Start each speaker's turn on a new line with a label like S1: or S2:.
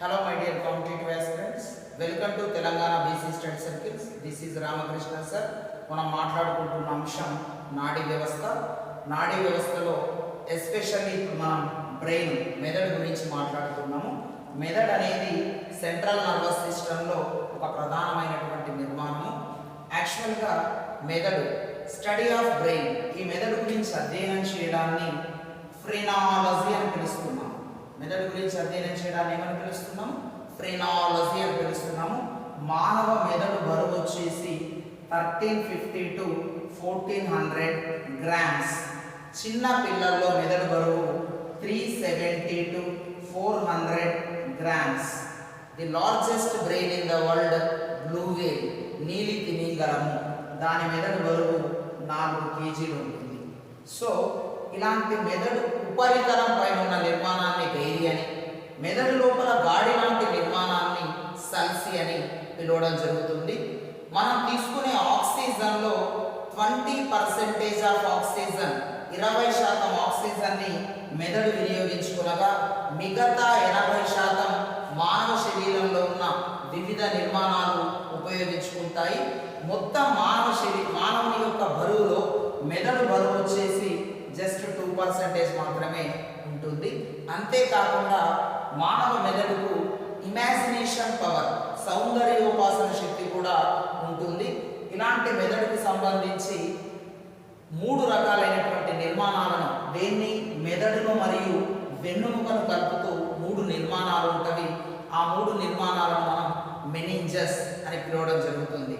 S1: Hello my dear competitive aspirants, welcome to Telangana BC Study Circles. This is Ramakrishna sir. మనం మాట్లాడుకుంటున్న అంశం నాడీ వ్యవస్థ. నాడీ వ్యవస్థలో ఎస్పెషల్లీ మనం బ్రెయిన్ మెదడు గురించి మాట్లాడుతున్నాము. మెదడు అనేది సెంట్రల్ నర్వస్ సిస్టంలో ఒక ప్రధానమైనటువంటి నిర్మాణము. యాక్చువల్గా మెదడు స్టడీ ఆఫ్ బ్రెయిన్, ఈ మెదడు గురించి అధ్యయనం చేయడాన్ని ఫ్రెనాలజీ అని పిలుస్తున్నాము. మెదడు గురించి అధ్యయనం చేయడాన్ని ఏమని పిలుస్తున్నాము? ఫ్రెనాలజీ అని పిలుస్తున్నాము. మానవ మెదడు బరువు వచ్చేసి 1350 to 1400 గ్రామ్స్. చిన్న పిల్లల్లో మెదడు బరువు 370 to 400 grams. The largest brain in the world blue వేల్, నీలి తిమింగలము, దాని మెదడు బరువు 4 kg ఉంటుంది. సో ఇలాంటి మెదడు ఉపరితలం పైన ఉన్న నిర్మాణాన్ని గైరి అని, మెదడు లోపల గాడి లాంటి నిర్మాణాన్ని సల్సి అని పిలవడం జరుగుతుంది. మనం తీసుకునే ఆక్సిజన్లో 20% ఆఫ్ ఆక్సిజన్, 20% ఆక్సిజన్ని మెదడు వినియోగించుకునగా మిగతా 80% మానవ శరీరంలో ఉన్న వివిధ నిర్మాణాలు ఉపయోగించుకుంటాయి. మొత్తం మానవుని యొక్క బరువులో మెదడు బరువు వచ్చేసి జస్ట్ 2% మాత్రమే ఉంటుంది. అంతేకాకుండా మానవ మెదడుకు ఇమాజినేషన్ పవర్, సౌందర్యోపాసన శక్తి కూడా ఉంటుంది. ఇలాంటి మెదడుకు సంబంధించి 3 రకాలైనటువంటి నిర్మాణాలను, దేన్ని మెదడును మరియు వెన్నుముకను కలుపుతూ 3 నిర్మాణాలు ఉంటవి. ఆ 3 నిర్మాణాలను మనం మెనింజస్ అని పిలవడం జరుగుతుంది.